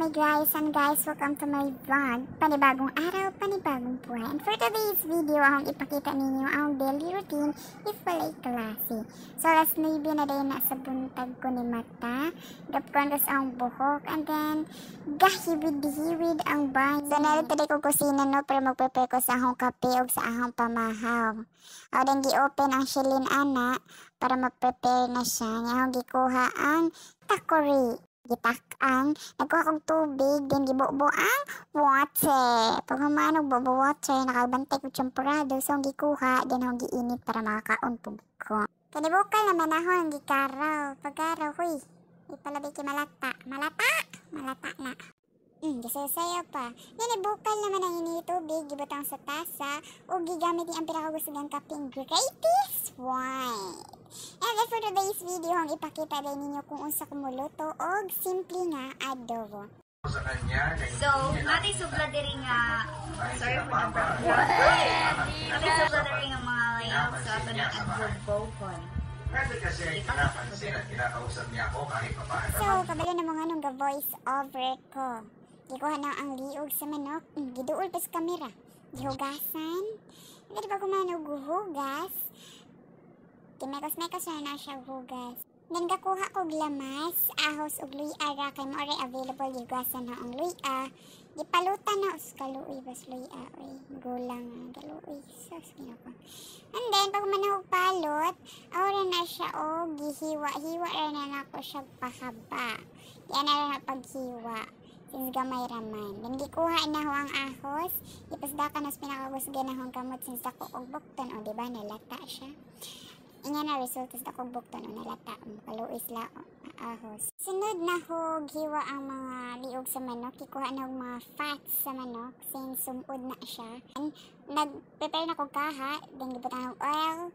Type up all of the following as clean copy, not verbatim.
my guys, and guys, welcome to my vlog. Panibagong araw, panibagong buhay. And for today's video, akong ipakita ninyo ang daily routine if walay klase. So, last 9 na rin na sa buntag ko ni mata. Gapkon ko sa ang buhok, and then, gahiwid-hiwid ang bahay. So, narito ko kusina, no, pero magprepare ko sa akong kape o sa akong pamahaw. O, then, gi-open ang shilin ana para mag-prepare na siya. Ngayon, gikuha ang takori. Gitak-ang, nagkuha kong tubig, din gibubo ang water. Pag humanog bubo water, nakabantay ko champurado, so ang gikuha, din akong giinit para makakaon po ko. Kanibukal naman ako ang gikaraw. Pagkaraw, huy, ipalabi ki malata. Malata na. Gisasayaw pa. Nanibukal naman ang initubig, gibutang sa tasa, o gigamit ang pinakagustugang kaping greatest wine. And then for today's video, ang ipakita rin ninyo kung unsa kumuluto o simple nga adobo. So, natin subla diri nga, sorry for the background. Natin subla diri nga mga layout sa ato ng adobo kon. So, kabalo na mga nung voice over ko. Gikuha na ang liog sa manok, giduol pa sa kamera. Gihugasan. Hindi ba kumanog hugas? Kimekos-mekos na siya hugas. Then gakuha ko glamas, ahos ug luya kay mo ray available gihugasan na ang luya. Gipalutan na us kaluoy bas luya oy. Gulang galuoy sus ginako. And then pag manahog palot, awra na siya og gihiwa-hiwa ra na nako siya pahaba. Yan na paghiwa. Since gamay raman. Then gikuha na ho ang ahos. Ipasdakan os pinakagusgan na ho ang kamot since dako og bukton o diba nalata siya. Inya na resulta sa dakong bukton o nalata kaluis la ahos. Sunod na ho giwa ang mga liog sa manok. Ikuha na og mga fats sa manok since sumud na siya. And nag-prepare na kog kaha, then gibutan og oil.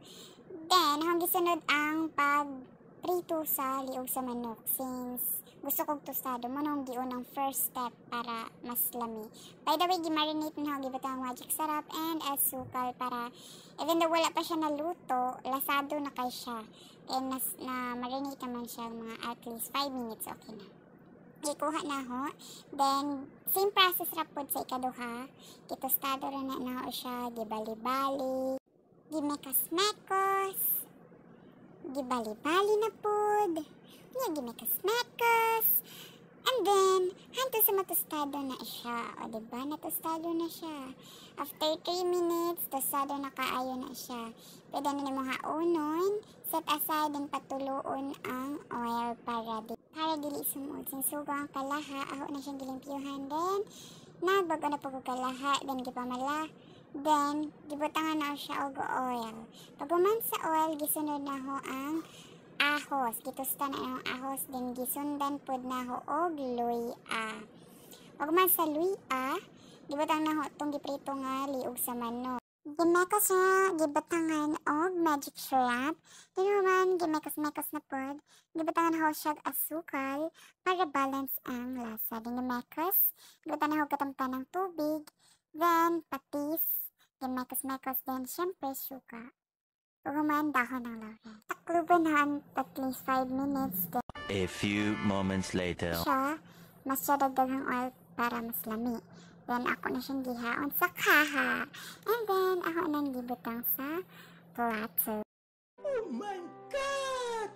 Then hang gisunod ang pag-prito sa liog sa manok since gusto kong tostado mo nung giunang first step para mas lami. By the way, gimarinate na ako gibutan ang magic sarap and asukal para even though wala pa siya naluto, lasado na kay siya. And na marinate naman siya mga at least 5 minutes, okay na. Gikuha na ho. Then, same process rapod sa ikaduha. Kitostado rin na ho siya, gibali-bali, gimekas-mekos, gibali-bali na pod. Gimekas-mekos. And then, hanto sa matostado na siya. O, diba? Natostado na siya. After 3 minutes, tostado na kaayo na siya. Pwede na mo haunon, set aside, and patuloon ang oil para dili sumud. Sinsugo ang kalaha, aho na siyang gilimpyuhan. Then, nagbago na po kalaha, then gipamala. Then, gibutangan na siya og oil. Pag sa oil, gisunod na ho ang ahos. Gitusta na ang ahos, then gisundan pod na ho og luya. Pagman sa luya, gibutang na ho itong giprito nga liog sa manok. Gimekos na gibutangan og magic syrup. Then human gimekos-mekos na pod. Gibutangan ho siya asukal para balance ang lasa. Then gimekos, gibutangan na ho katampan ng tubig. Then patis, gimekos-mekos, then syempre suka. Human dahon ng laurel. Takluban na at least 5 minutes. Then a few moments later. Mas siya dagdagang oil para mas lami. Then ako na siyang gihaon sa kaha. And then ako nang gibutang sa plato. Oh my God!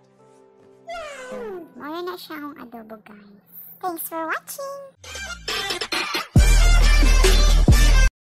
Wow! Mara na siya akong adobo guys. Thanks for watching!